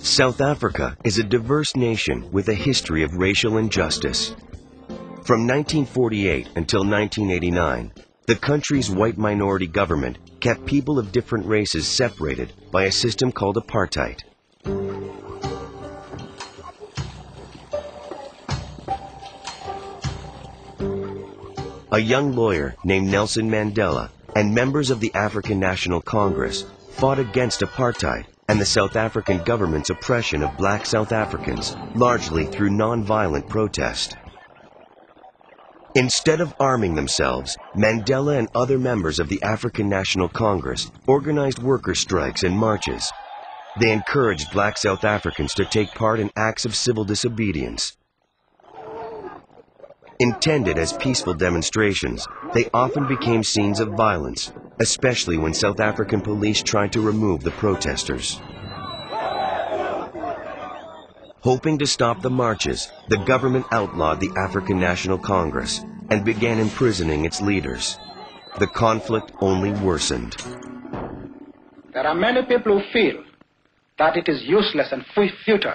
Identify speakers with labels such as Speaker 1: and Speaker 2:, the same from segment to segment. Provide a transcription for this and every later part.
Speaker 1: South Africa is a diverse nation with a history of racial injustice. From 1948 until 1989, the country's white minority government kept people of different races separated by a system called apartheid. A young lawyer named Nelson Mandela and members of the African National Congress fought against apartheid and the South African government's oppression of black South Africans, largely through non-violent protest. Instead of arming themselves, Mandela and other members of the African National Congress organized worker strikes and marches. They encouraged black South Africans to take part in acts of civil disobedience. Intended as peaceful demonstrations, they often became scenes of violence, especially when South African police tried to remove the protesters. Hoping to stop the marches, the government outlawed the African National Congress and began imprisoning its leaders. The conflict only worsened.
Speaker 2: There are many people who feel that it is useless and futile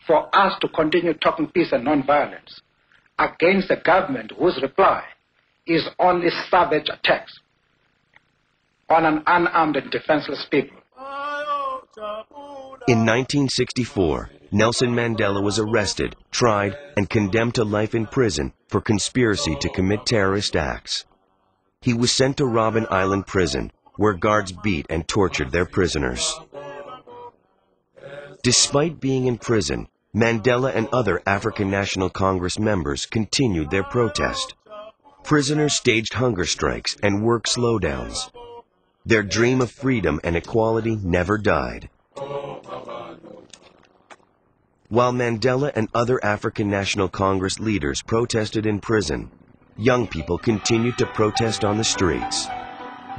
Speaker 2: for us to continue talking peace and non-violence against a government whose reply is only savage attacks on an unarmed and defenseless people.
Speaker 1: In 1964, Nelson Mandela was arrested, tried, and condemned to life in prison for conspiracy to commit terrorist acts. He was sent to Robben Island Prison, where guards beat and tortured their prisoners. Despite being in prison, Mandela and other African National Congress members continued their protest. Prisoners staged hunger strikes and work slowdowns. Their dream of freedom and equality never died. While Mandela and other African National Congress leaders protested in prison, young people continued to protest on the streets.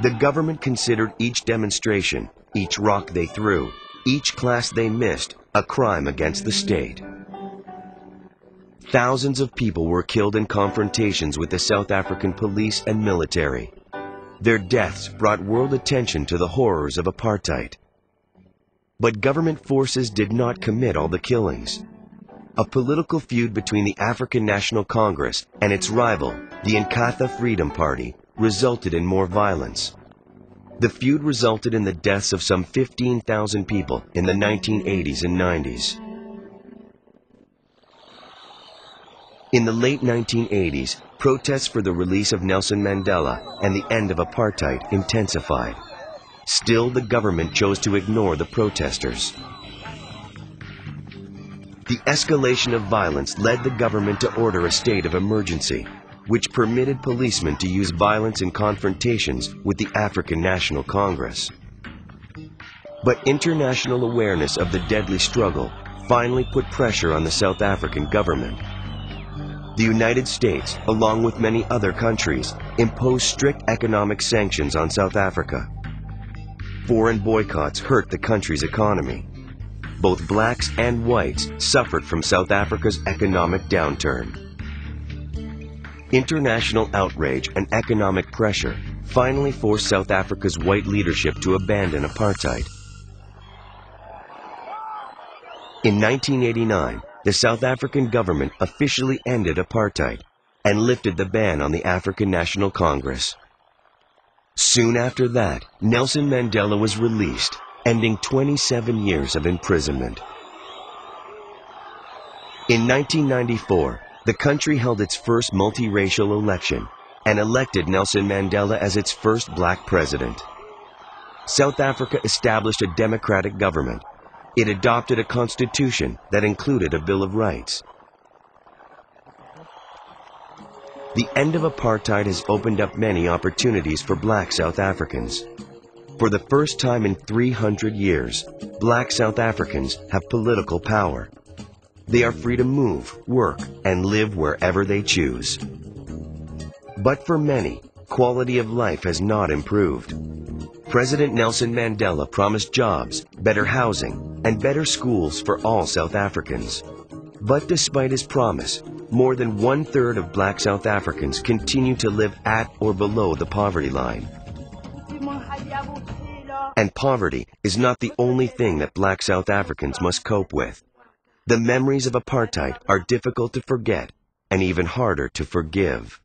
Speaker 1: The government considered each demonstration, each rock they threw, each class they missed, a crime against the state. Thousands of people were killed in confrontations with the South African police and military. Their deaths brought world attention to the horrors of apartheid. But government forces did not commit all the killings. A political feud between the African National Congress and its rival, the Inkatha Freedom Party, resulted in more violence. The feud resulted in the deaths of some 15,000 people in the 1980s and 90s. In the late 1980s, protests for the release of Nelson Mandela and the end of apartheid intensified. Still, the government chose to ignore the protesters. The escalation of violence led the government to order a state of emergency, which permitted policemen to use violence in confrontations with the African National Congress. But international awareness of the deadly struggle finally put pressure on the South African government. The United States, along with many other countries, imposed strict economic sanctions on South Africa. Foreign boycotts hurt the country's economy. Both blacks and whites suffered from South Africa's economic downturn. International outrage and economic pressure finally forced South Africa's white leadership to abandon apartheid. In 1989, the South African government officially ended apartheid and lifted the ban on the African National Congress. Soon after that, Nelson Mandela was released, ending 27 years of imprisonment. In 1994, the country held its first multiracial election and elected Nelson Mandela as its first black president. South Africa established a democratic government. It adopted a constitution that included a Bill of Rights. The end of apartheid has opened up many opportunities for black South Africans. For the first time in 300 years, black South Africans have political power. They are free to move, work, and live wherever they choose. But for many, quality of life has not improved. President Nelson Mandela promised jobs, better housing, and better schools for all South Africans. But despite his promise, more than 1/3 of black South Africans continue to live at or below the poverty line. And poverty is not the only thing that black South Africans must cope with. The memories of apartheid are difficult to forget and even harder to forgive.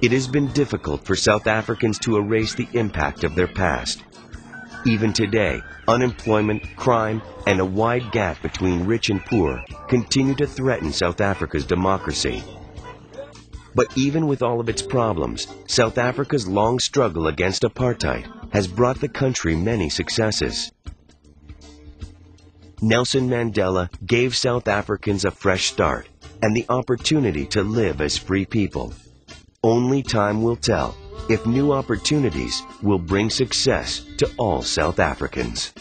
Speaker 1: It has been difficult for South Africans to erase the impact of their past. Even today, unemployment, crime, and a wide gap between rich and poor continue to threaten South Africa's democracy. But even with all of its problems, South Africa's long struggle against apartheid has brought the country many successes. Nelson Mandela gave South Africans a fresh start and the opportunity to live as free people. Only time will tell if new opportunities will bring success to all South Africans.